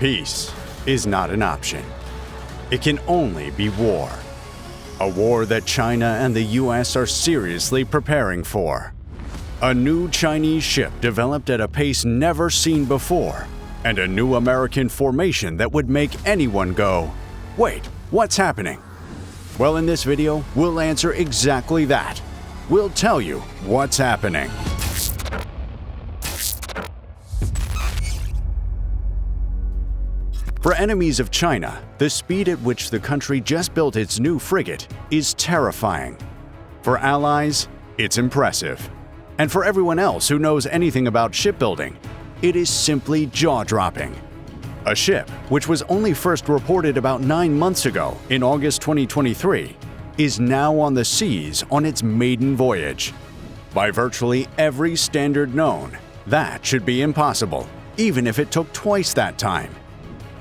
Peace is not an option. It can only be war. A war that China and the US are seriously preparing for. A new Chinese ship developed at a pace never seen before, and a new American formation that would make anyone go, "Wait, what's happening?" Well, in this video, we'll answer exactly that. We'll tell you what's happening. For enemies of China, the speed at which the country just built its new frigate is terrifying. For allies, it's impressive. And for everyone else who knows anything about shipbuilding, it is simply jaw-dropping. A ship, which was only first reported about 9 months ago in August 2023, is now on the seas on its maiden voyage. By virtually every standard known, that should be impossible, even if it took twice that time.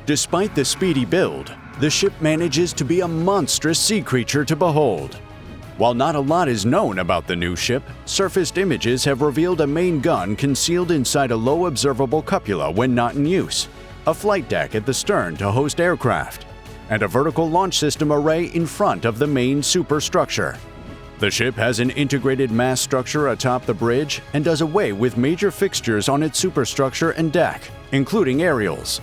Despite the speedy build, the ship manages to be a monstrous sea creature to behold. While not a lot is known about the new ship, surfaced images have revealed a main gun concealed inside a low observable cupola when not in use, a flight deck at the stern to host aircraft, and a vertical launch system array in front of the main superstructure. The ship has an integrated mast structure atop the bridge and does away with major fixtures on its superstructure and deck, including aerials.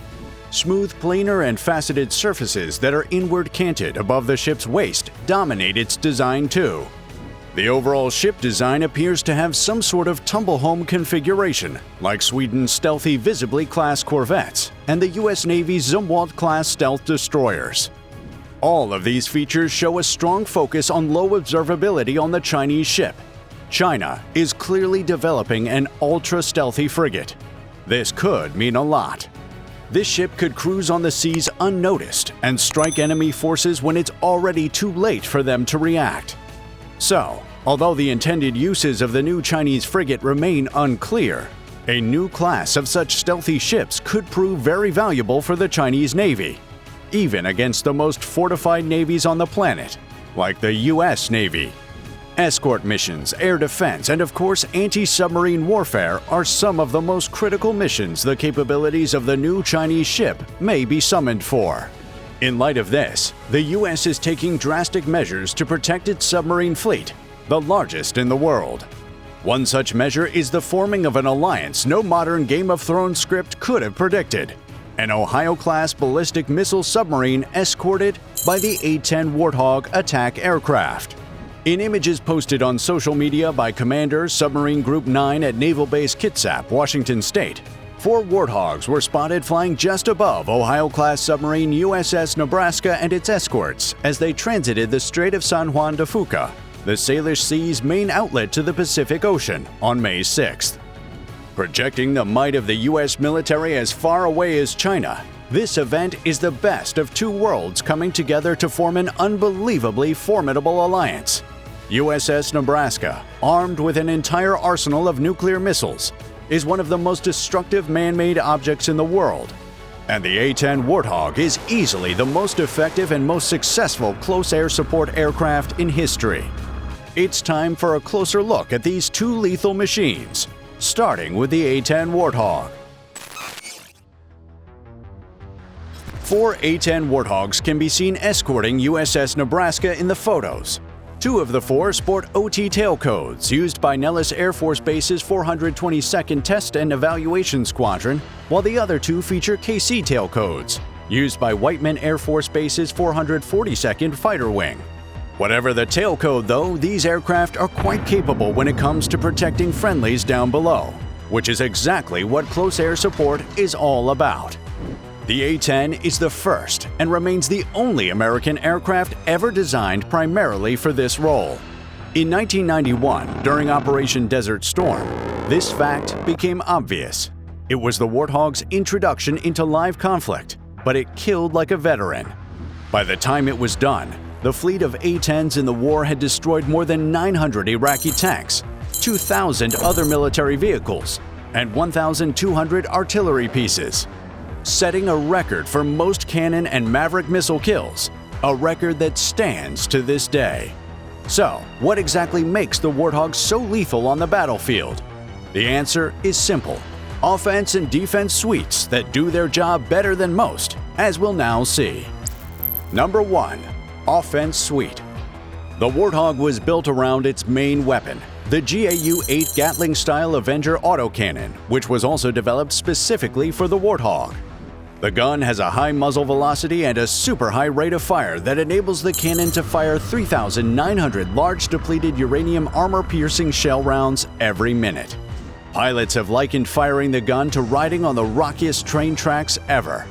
Smooth planar and faceted surfaces that are inward canted above the ship's waist dominate its design too. The overall ship design appears to have some sort of tumble-home configuration, like Sweden's stealthy Visibly-class corvettes and the US Navy's Zumwalt-class stealth destroyers. All of these features show a strong focus on low observability on the Chinese ship. China is clearly developing an ultra-stealthy frigate. This could mean a lot. This ship could cruise on the seas unnoticed and strike enemy forces when it's already too late for them to react. So, although the intended uses of the new Chinese frigate remain unclear, a new class of such stealthy ships could prove very valuable for the Chinese Navy, even against the most fortified navies on the planet, like the US Navy. Escort missions, air defense, and of course anti-submarine warfare are some of the most critical missions the capabilities of the new Chinese ship may be summoned for. In light of this, the US is taking drastic measures to protect its submarine fleet, the largest in the world. One such measure is the forming of an alliance no modern Game of Thrones script could have predicted: an Ohio-class ballistic missile submarine escorted by the A-10 Warthog attack aircraft. In images posted on social media by Commander Submarine Group 9 at Naval Base Kitsap, Washington State, 4 Warthogs were spotted flying just above Ohio-class submarine USS Nebraska and its escorts as they transited the Strait of San Juan de Fuca, the Salish Sea's main outlet to the Pacific Ocean, on May 6th. Projecting the might of the US military as far away as China, this event is the best of two worlds coming together to form an unbelievably formidable alliance. USS Nebraska, armed with an entire arsenal of nuclear missiles, is one of the most destructive man-made objects in the world. And the A-10 Warthog is easily the most effective and most successful close air support aircraft in history. It's time for a closer look at these two lethal machines, starting with the A-10 Warthog. 4 A-10 Warthogs can be seen escorting USS Nebraska in the photos. 2 of the 4 sport OT tailcodes used by Nellis Air Force Base's 422nd Test and Evaluation Squadron, while the other 2 feature KC tailcodes used by Whiteman Air Force Base's 442nd Fighter Wing. Whatever the tailcode though, these aircraft are quite capable when it comes to protecting friendlies down below, which is exactly what close air support is all about. The A-10 is the first and remains the only American aircraft ever designed primarily for this role. In 1991, during Operation Desert Storm, this fact became obvious. It was the Warthog's introduction into live conflict, but it killed like a veteran. By the time it was done, the fleet of A-10s in the war had destroyed more than 900 Iraqi tanks, 2,000 other military vehicles, and 1,200 artillery pieces, setting a record for most cannon and Maverick missile kills, a record that stands to this day. So, what exactly makes the Warthog so lethal on the battlefield? The answer is simple: offense and defense suites that do their job better than most, as we'll now see. Number 1. Offense Suite. The Warthog was built around its main weapon, the GAU-8 Gatling-style Avenger autocannon, which was also developed specifically for the Warthog. The gun has a high muzzle velocity and a super high rate of fire that enables the cannon to fire 3,900 large depleted uranium armor-piercing shell rounds every minute. Pilots have likened firing the gun to riding on the rockiest train tracks ever.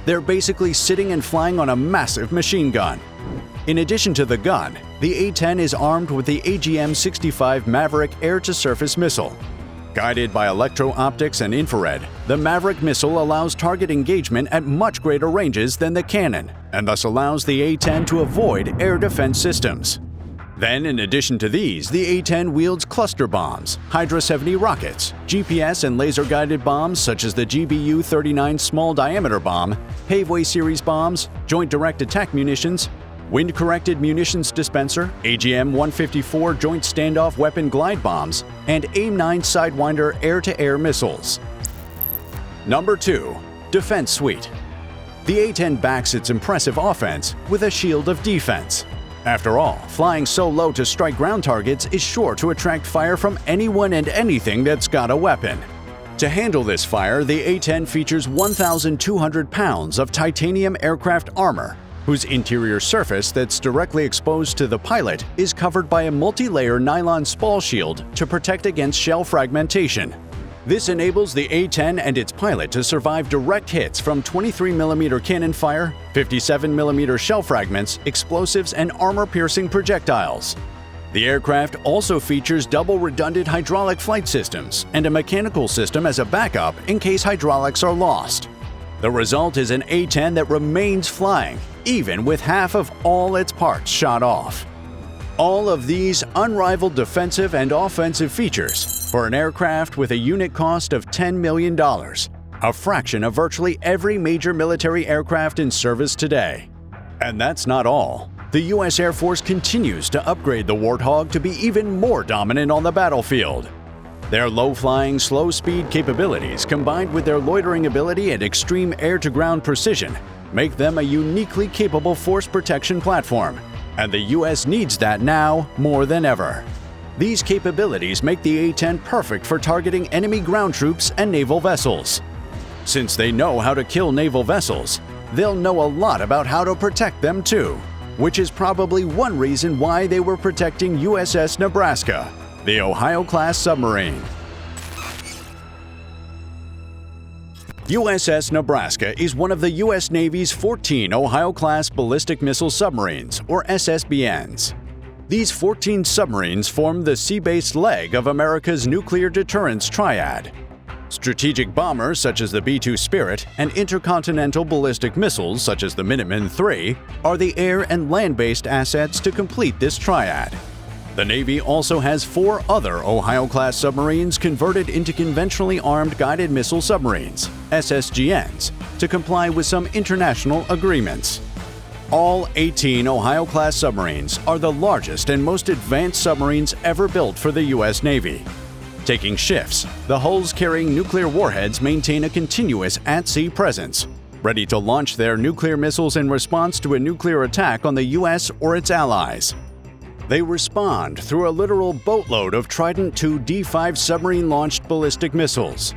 They're basically sitting and flying on a massive machine gun. In addition to the gun, the A-10 is armed with the AGM-65 Maverick air-to-surface missile. Guided by electro-optics and infrared, the Maverick missile allows target engagement at much greater ranges than the cannon, and thus allows the A-10 to avoid air defense systems. Then, in addition to these, the A-10 wields cluster bombs, Hydra 70 rockets, GPS and laser-guided bombs such as the GBU-39 small-diameter bomb, Paveway series bombs, joint direct attack munitions, wind-corrected munitions dispenser, AGM-154 joint standoff weapon glide bombs, and AIM-9 Sidewinder air-to-air missiles. Number 2. Defense Suite. The A-10 backs its impressive offense with a shield of defense. After all, flying so low to strike ground targets is sure to attract fire from anyone and anything that's got a weapon. To handle this fire, the A-10 features 1,200 pounds of titanium aircraft armor, whose interior surface that's directly exposed to the pilot is covered by a multi-layer nylon spall shield to protect against shell fragmentation. This enables the A-10 and its pilot to survive direct hits from 23mm cannon fire, 57mm shell fragments, explosives, and armor-piercing projectiles. The aircraft also features double redundant hydraulic flight systems and a mechanical system as a backup in case hydraulics are lost. The result is an A-10 that remains flying, even with half of all its parts shot off. All of these unrivaled defensive and offensive features for an aircraft with a unit cost of $10 million, a fraction of virtually every major military aircraft in service today. And that's not all. The U.S. Air Force continues to upgrade the Warthog to be even more dominant on the battlefield. Their low-flying, slow-speed capabilities, combined with their loitering ability and extreme air-to-ground precision, make them a uniquely capable force protection platform, and the U.S. needs that now more than ever. These capabilities make the A-10 perfect for targeting enemy ground troops and naval vessels. Since they know how to kill naval vessels, they'll know a lot about how to protect them too, which is probably one reason why they were protecting USS Nebraska, the Ohio-class submarine. USS Nebraska is one of the U.S. Navy's 14 Ohio-class ballistic missile submarines, or SSBNs. These 14 submarines form the sea-based leg of America's nuclear deterrence triad. Strategic bombers such as the B-2 Spirit and intercontinental ballistic missiles such as the Minuteman III are the air and land-based assets to complete this triad. The Navy also has 4 other Ohio-class submarines converted into conventionally armed guided missile submarines, SSGNs, to comply with some international agreements. All 18 Ohio-class submarines are the largest and most advanced submarines ever built for the U.S. Navy. Taking shifts, the hulls carrying nuclear warheads maintain a continuous at-sea presence, ready to launch their nuclear missiles in response to a nuclear attack on the U.S. or its allies. They respond through a literal boatload of Trident II D5 submarine-launched ballistic missiles.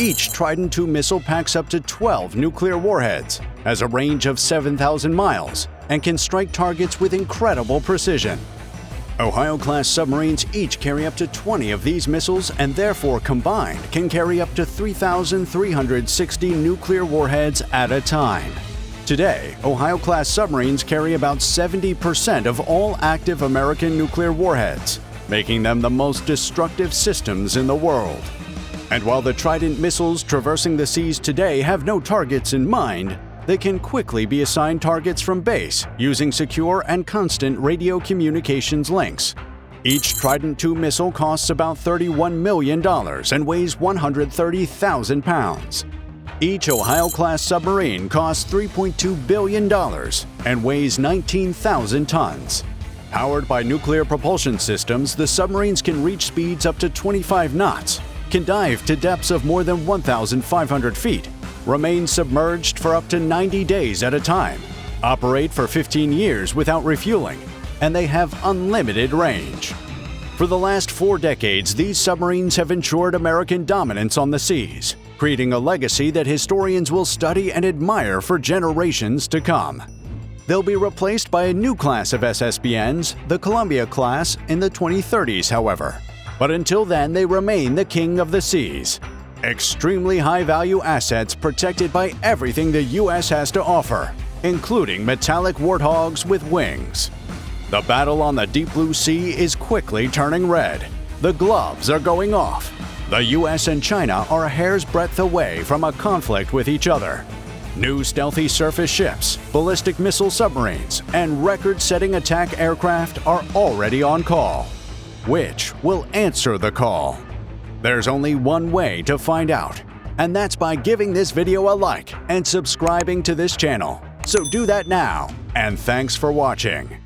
Each Trident II missile packs up to 12 nuclear warheads, has a range of 7,000 miles, and can strike targets with incredible precision. Ohio-class submarines each carry up to 20 of these missiles and therefore combined can carry up to 3,360 nuclear warheads at a time. Today, Ohio-class submarines carry about 70% of all active American nuclear warheads, making them the most destructive systems in the world. And while the Trident missiles traversing the seas today have no targets in mind, they can quickly be assigned targets from base using secure and constant radio communications links. Each Trident II missile costs about $31 million and weighs 130,000 pounds. Each Ohio-class submarine costs $3.2 billion and weighs 19,000 tons. Powered by nuclear propulsion systems, the submarines can reach speeds up to 25 knots, can dive to depths of more than 1,500 feet, remain submerged for up to 90 days at a time, operate for 15 years without refueling, and they have unlimited range. For the last 4 decades, these submarines have ensured American dominance on the seas, creating a legacy that historians will study and admire for generations to come. They'll be replaced by a new class of SSBNs, the Columbia class, in the 2030s, however. But until then, they remain the king of the seas. Extremely high-value assets protected by everything the U.S. has to offer, including metallic warthogs with wings. The battle on the deep blue sea is quickly turning red. The gloves are going off. The U.S. and China are a hair's breadth away from a conflict with each other. New stealthy surface ships, ballistic missile submarines, and record-setting attack aircraft are already on call. Which will answer the call? There's only one way to find out, and that's by giving this video a like and subscribing to this channel. So do that now, and thanks for watching.